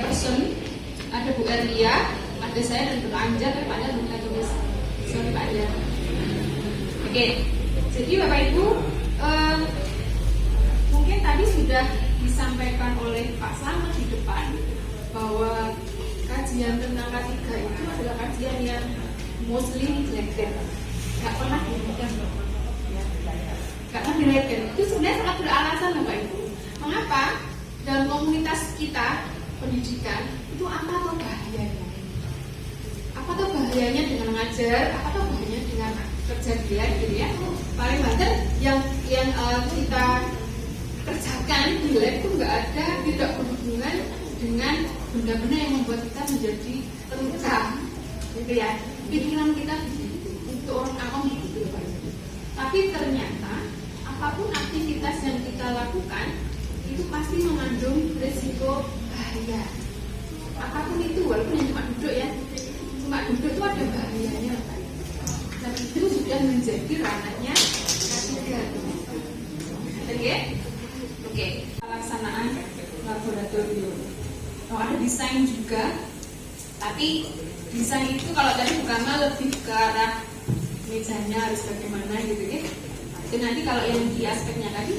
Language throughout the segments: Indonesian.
person, ada Bu Erlia, ada saya dan Bu Anjar, Pak Anjar bukan tulis. Sorry Pak Anjar. Oke, jadi Bapak Ibu, mungkin tadi sudah disampaikan oleh Pak Slamet di depan bahwa kajian tentang K3 itu adalah kajian yang mostly neglected, nggak pernah diberikan, nggak pernah diberikan. Itu sebenarnya sangat beralasan Bapak Ibu. Mengapa? Dalam komunitas kita pendidikan itu apa tuh bahayanya? Apa tuh bahayanya dengan mengajar? Apa tuh bahayanya dengan kerja dia gitu ya? Paling banter yang kita kerjakan di lab itu nggak ada, tidak berhubungan dengan benda-benda yang membuat kita menjadi terluka, gitu ya. Pikiran kita untuk orang awam gitu, Pak. Tapi ternyata apapun aktivitas yang kita lakukan itu pasti mengandung risiko bahaya. Apapun itu, walaupun yang cuma duduk ya, cuma duduk itu ada bahayanya, Pak. Dan itu sudah menjadi ranahnya K3. Oke. Pelaksanaan laboratorium. Ada desain juga, tapi desain itu kalau tadi Bukama lebih ke arah mejanya harus bagaimana gitu ya. Dan nanti kalau yang di aspeknya K3,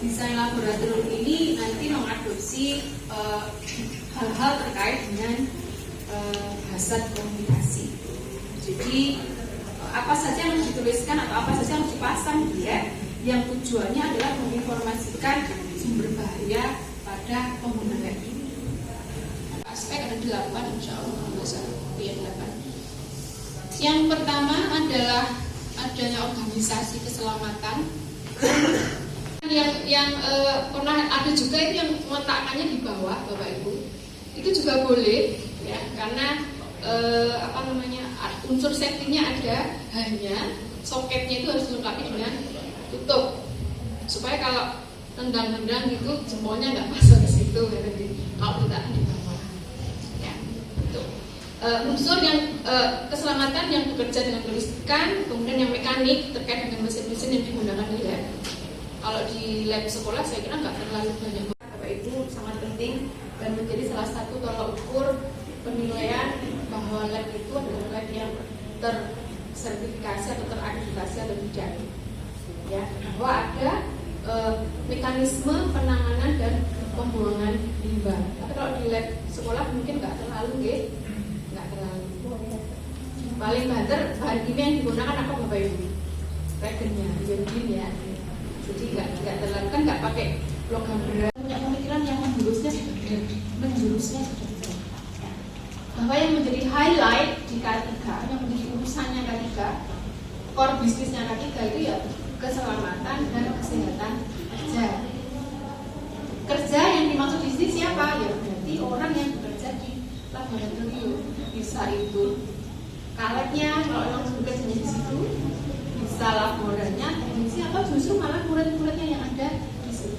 desain laboratorium ini nanti mengadopsi hal-hal terkait dengan hazard komunikasi. Jadi apa saja yang harus dituliskan atau apa saja yang harus dipasang gitu ya, yang tujuannya adalah menginformasikan sumber bahaya pada pengguna lab ini. Aspek ada 8 insya Allah ya 8. Yang pertama adalah adanya organisasi keselamatan. Yang pernah ada juga itu yang meletakkannya di bawah Bapak Ibu. Itu juga boleh ya, karena unsur safety-nya ada, hanya soketnya itu harus dilengkapi dengan tutup supaya kalau tendang-tendang gitu jempolnya nggak masuk ke situ ya, kalau tidak di bawah ya. Itu unsur yang keselamatan yang bekerja dengan kelistrikan, kemudian yang mekanik terkait dengan mesin-mesin yang digunakan di lab. Kalau di lab sekolah saya kira nggak terlalu banyak. Bapak Ibu sangat penting dan menjadi salah satu tolak ukur penilaian bahwa lab itu adalah lab yang tersertifikasi atau terakreditasi atau tidak. Ya, bahwa ada mekanisme penanganan dan pembuangan limbah. Tapi kalau di lab sekolah mungkin nggak terlalu, nggak terlalu. Paling banter bahan kimia yang digunakan apa Bapak Ibu? Regennya, iodin ya. Jadi nggak terlalu, kan nggak pakai logam berat. Punya pemikiran yang menjurusnya bahwa yang menjadi highlight di K3, yang menjadi urusannya K3, core bisnisnya K3 itu ya keselamatan dan kesehatan kerja. Kerja yang dimaksud di sini siapa? Ya berarti orang yang bekerja di laboratorium. Bisa itu kaletnya kalau memang bekerjanya di situ, bisa laborannya, teknisi, atau justru malah murid-muridnya yang ada di situ.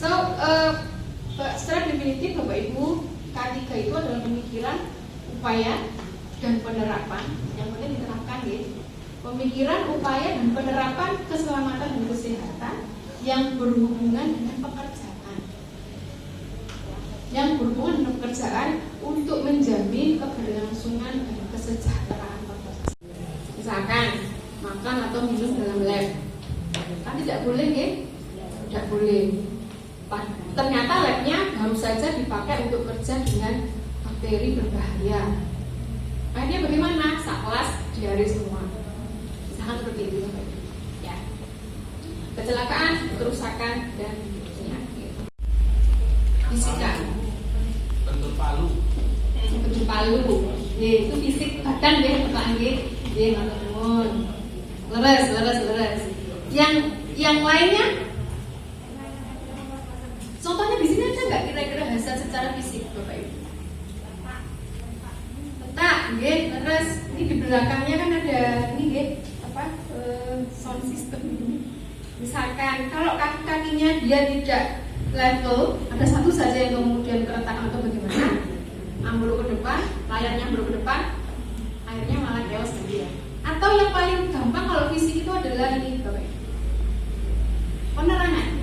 So, secara definitif Bapak Ibu, K3 itu adalah pemikiran, upaya, dan penerapan yang penting diterapkan ya. Pemikiran, upaya, dan penerapan keselamatan dan kesehatan yang berhubungan dengan pekerjaan. Yang berhubungan dengan pekerjaan untuk menjamin keberlangsungan dan kesejahteraan pekerja. Misalkan makan atau minum dalam lab, kan tidak boleh ya? Tidak boleh. Ternyata labnya baru saja dipakai untuk kerja dengan bakteri berbahaya. Akhirnya bagaimana? Sekelas diare semua. Misalkan seperti itu ya. Kecelakaan, kerusakan, dan penyakit. Fisika. Bentuk palu. Bentuk palu. Itu fisik badan deh, Pak Anggi. Dia ngomong. Leres. Yang lainnya? Contohnya di sini ada nggak kira-kira hazard secara fisik, Bapak Ibu? Letak, terus ini di belakangnya kan ada ini, sound system ini. Misalkan kalau kaki-kakinya dia tidak level, ada satu saja yang kemudian keretakan atau bagaimana, ambruk ke depan, layarnya ambruk ke depan, akhirnya malah chaos tadi ya. Atau yang paling gampang kalau fisik itu adalah ini, Bapak Ibu, penerangan.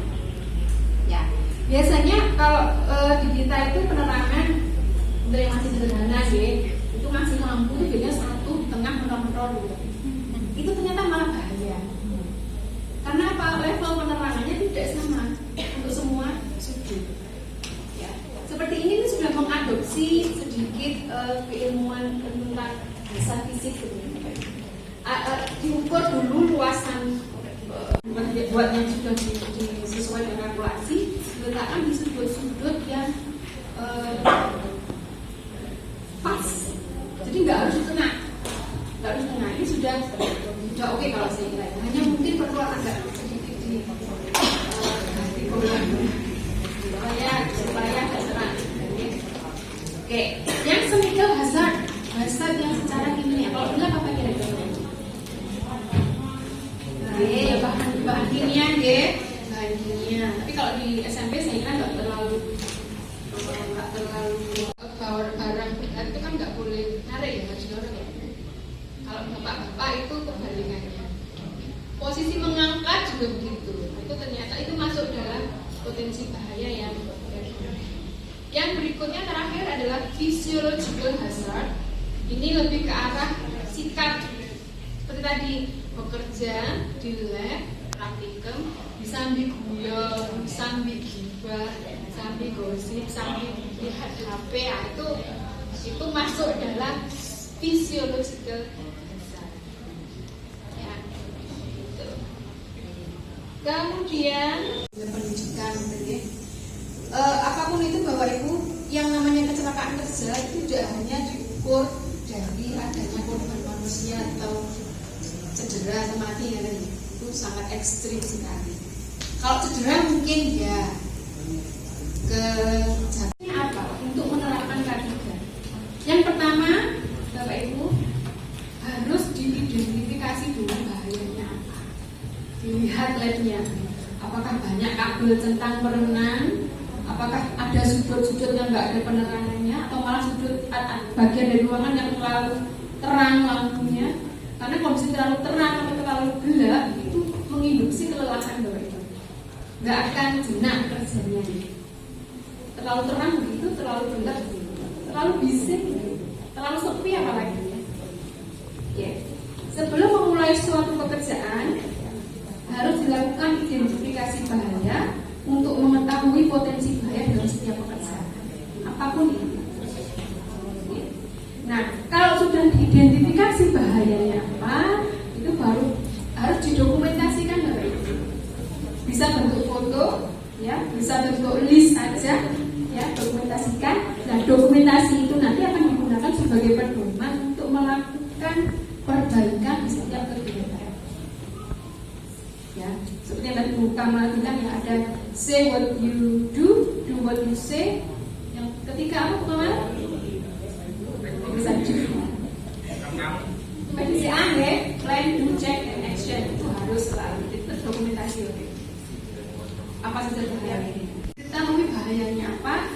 Ya, Biasanya kalau di kita itu penerangan dari masih sederhana ya, itu masih lampu itu biasanya satu di tengah menonton gitu. Itu ternyata malah bahaya. Karena apa? Level penerangannya tidak sama untuk semua sudut. Ya. Seperti ini tuh sudah mengadopsi sedikit keilmuan tentang dasar fisik sebenarnya. Diukur dulu luasan buat yang sudah sesuai dengan kalkulasi, letakkan di sudut-sudut yang pas. Jadi nggak harus kena, Ini sudah oke kalau saya kira. Hanya mungkin perlu agak sedikit ganti kolam supaya agak terang. Oke, yang chemical hazard yang secara kimia. Kalau bilang apa kira-kira? Bahan kimia ya, bahan kimia. Tapi kalau di SMP saya kira nggak terlalu bawa barang berat itu kan nggak boleh narik ya, harus dorong ya. Kalau bapak-bapak itu kebalikannya. Posisi mengangkat juga begitu. Itu ternyata itu masuk dalam potensi bahaya yang Yang berikutnya terakhir adalah physiological hazard. Ini lebih ke arah sikap seperti tadi, bekerja di lab, praktikum, bisa ambil guyon, bisa ambil gibah, bisa ambil gosip, bisa ambil lihat HP, itu masuk dalam physiological hazard. Ya, gitu. Kemudian pendidikan, apapun itu Bapak Ibu, yang namanya kecelakaan kerja itu tidak hanya diukur dari adanya korban manusia atau cedera atau mati ya, itu sangat ekstrim sekali. Kalau cedera mungkin ya jatuhnya apa untuk menerapkan K3. Yang pertama Bapak Ibu harus diidentifikasi dulu bahayanya apa. Dilihat labnya, apakah banyak kabel centang perenang, apakah ada sudut-sudut yang nggak ada penerangannya, atau malah sudut bagian dari ruangan yang terlalu terang lampunya. Karena kondisi terlalu terang atau terlalu gelap itu menginduksi kelelahan Bapak Ibu. Nggak akan jenak kerjanya. Terlalu terang begitu, terlalu gelap begitu, terlalu bising begitu, terlalu sepi apalagi ya. Yeah. Sebelum memulai suatu pekerjaan harus dilakukan identifikasi bahaya untuk mengetahui potensi bahaya dalam setiap pekerjaan apapun itu. Nah, kalau sudah diidentifikasi bahayanya apa, itu baru harus didokumentasikan Bapak Ibu. Bisa bentuk foto, ya, bisa bentuk list saja, ya, dokumentasikan. Nah, dokumentasi itu nanti akan digunakan sebagai pedoman untuk melakukan perbaikan di setiap kegiatan. Ya, seperti yang tadi Bu Kamal bilang ya, ada say what you do what you say. Yang ketiga apa Bu Kamal? Bisa juga. Medisi aneh, plan, do, check, and action itu harus selalu itu dokumentasi. Apa saja bahayanya? Kita tahu bahayanya apa?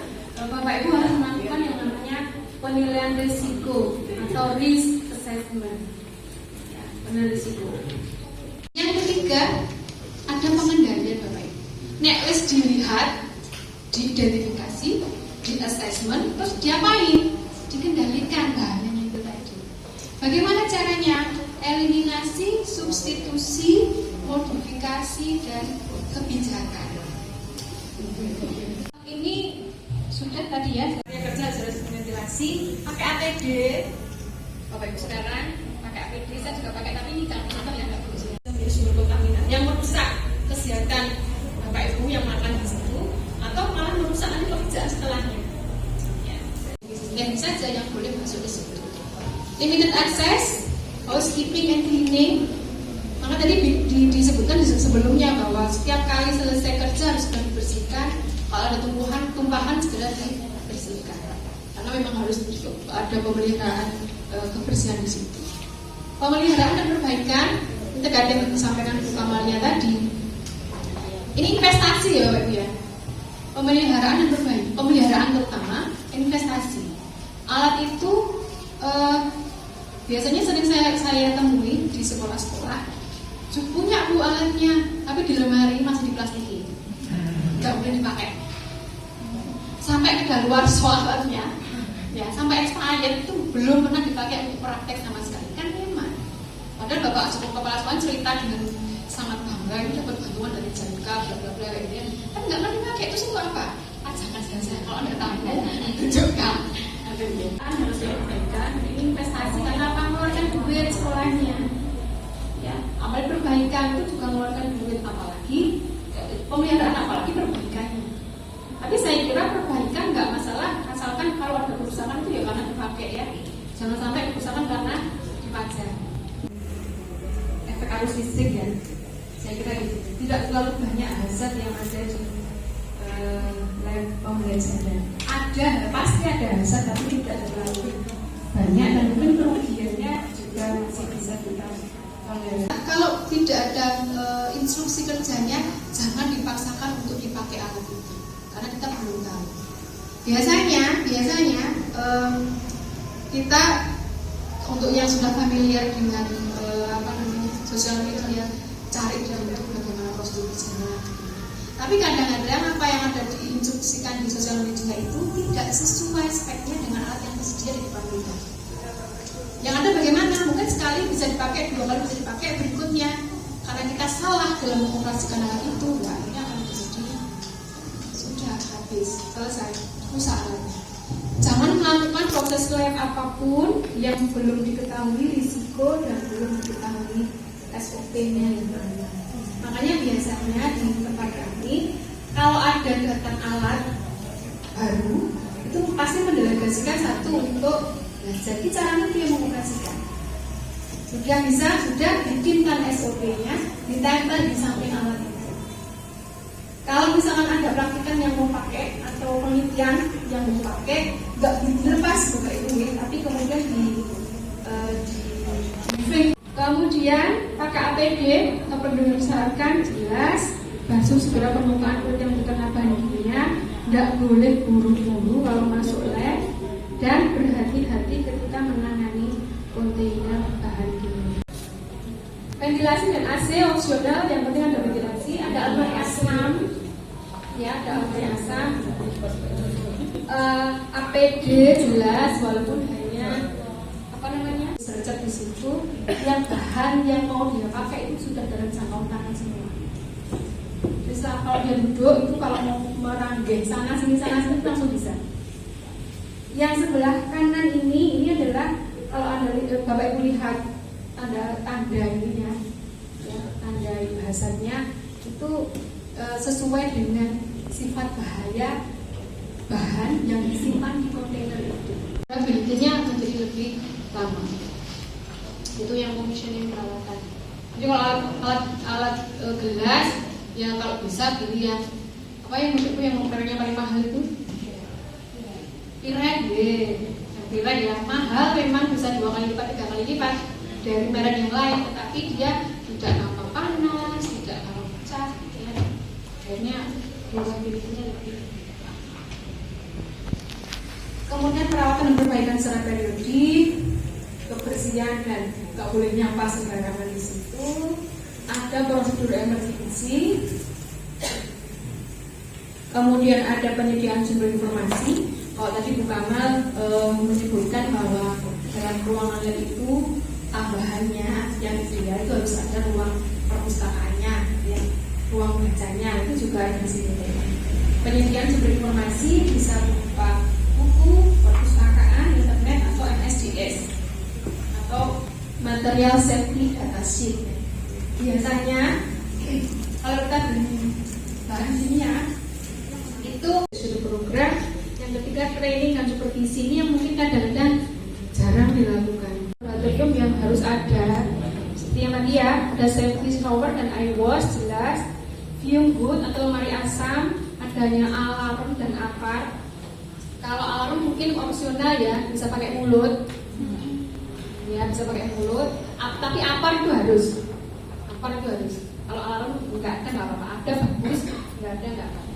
Bapak Ibu harus melakukan yang namanya penilaian risiko atau risk assessment. Ya, penilaian risiko. Yang ketiga ada pengendalian Bapak Ibu. Nek wis dilihat, diidentifikasi, di assessment, terus diapain? Dikendalikan bahannya itu tadi. Bagaimana caranya? Eliminasi, substitusi, modifikasi, dan kebijakan. Ini sudah tadi ya, saya kerja harus ventilasi, pakai APD. Bapak Ibu sekarang pakai APD, saya juga pakai, tapi ini kan yang nggak bagus. Sumber kontaminan yang merusak kesehatan Bapak Ibu yang makan di situ, atau malah merusak nanti pekerjaan setelahnya. Yang saja yang boleh masuk di situ. Limited access, housekeeping and cleaning. Maka tadi disebutkan sebelumnya bahwa setiap kali selesai kerja harus segera dibersihkan. Kalau ada tumpahan segera dibersihkan. Karena memang harus ada pemeliharaan kebersihan di situ. Pemeliharaan dan perbaikan, itu yang disampaikan Bu Kamalia tadi. Ini investasi ya Bapak Ibu ya. Pemeliharaan dan perbaikan, pemeliharaan terutama investasi. Alat itu biasanya sering saya temui di sekolah-sekolah. Punya Bu alatnya, tapi di lemari masih diplastiki, nggak boleh dipakai. sampai kedaluarsa ya, sampai expired itu belum pernah dipakai untuk praktek sama sekali, kan memang. Padahal Bapak Kepala Sekolah cerita dengan sangat bangga ini dapat bantuan dari JMK bla bla bla kayak gitu. Kan nggak pernah dipakai, itu semua apa? Pajangan saja. Kalau Anda tahu, tunjukkan. Harus diperbaikan. Ini investasi karena apa? Mengeluarkan duit sekolahnya. Ya, amal perbaikan itu juga mengeluarkan duit, apalagi pemeliharaan, apalagi perbaikannya. Tapi saya kira perbaikan nggak masalah, asalkan kalau ada kerusakan itu ya karena dipakai ya. Jangan sampai kerusakan karena dipajang. Efek arus listrik ya, saya kira itu tidak terlalu banyak hazard yang ada di lab pembelajaran. Ada, pasti ada hazard, tapi tidak terlalu banyak dan mungkin kerugiannya juga masih bisa kita tolerir. Kalau tidak ada instruksi kerjanya, jangan dipaksakan untuk dipakai alat itu, karena kita belum tahu. Biasanya kita untuk yang sudah familiar dengan sosial media, cari dalam itu bagaimana prosedur berjalan. Tapi kadang-kadang apa yang ada diinstruksikan di sosial media itu tidak sesuai speknya dengan alat yang tersedia di depan kita. Yang ada bagaimana? Mungkin sekali bisa dipakai, 2 kali bisa dipakai, berikutnya karena kita salah dalam mengoperasikan alat itu, ya ini akan terjadi sudah habis, selesai, rusak alatnya. Jangan melakukan proses lab apapun yang belum diketahui risiko dan belum diketahui SOP-nya yang mana. Makanya biasanya di tempat kami kalau ada datang alat baru itu pasti mendelegasikan satu untuk jadi caranya dia mengoperasikan. Sudah bikinkan SOP-nya, ditempel di samping alat itu. Kalau misalkan ada praktikan yang mau pakai atau penelitian yang mau pakai, nggak dilepas buka itu, tapi kemudian di kemudian pakai APD atau perlindungan disarankan jelas, basuh segera permukaan kulit yang terkena bahannya, nggak boleh buru-buru kalau masuk lab, dan berhati-hati ketika menangani kontainer bahan kimia. Ventilasi dan AC opsional, yang penting ada ventilasi, ada alumni asam, ya ada alumni asam, APD jelas walaupun hanya serecep di situ, yang bahan yang mau dia pakai itu sudah dalam jangkauan tangan semua. Bisa kalau dia duduk itu kalau mau meranggeh sana sini langsung bisa. Yang sebelah kanan ini adalah kalau Anda Bapak Ibu lihat ada tanda ininya, ya, tanda bahasanya itu sesuai dengan sifat bahaya bahan yang disimpan di kontainer itu. Durability-nya akan jadi lebih lama. Itu yang commissioning perawatan. Jadi kalau alat gelas, ya kalau bisa pilih yang apa yang mereknya paling mahal itu. Pirek yang pirek ya mahal, memang bisa 2 kali lipat, 3 kali lipat dari merek yang lain, tetapi dia tidak gampang panas, tidak gampang pecah, ya. Akhirnya durability-nya lebih. Kemudian perawatan dan perbaikan secara periodik, kebersihan dan nggak boleh nyampah sembarangan di situ. Ada prosedur emergency. Kemudian ada penyediaan sumber informasi. Kalau tadi Bu Kamal menyebutkan bahwa dalam ruangan lab itu tambahannya yang disediakan itu harus ada ruang perpustakaannya, ya, ruang bacanya, itu juga ada di sini. Penyediaan sumber informasi bisa berupa buku, perpustakaan, internet atau MSDS atau material safety data sheet. Biasanya kalau kita beli bahan kimia itu sudah program. Yang ketiga training dan supervisi, ini yang mungkin kadang-kadang jarang dilakukan. Laboratorium yang harus ada seperti yang tadi ya, ada safety shower dan eye wash jelas, fume hood atau lemari asam, adanya alarm dan apar. Kalau alarm mungkin opsional ya, bisa pakai mulut, ya bisa pakai mulut. Tapi apar itu harus. Kalau alarm nggak ada nggak apa-apa. Ada bagus, nggak ada nggak apa-apa.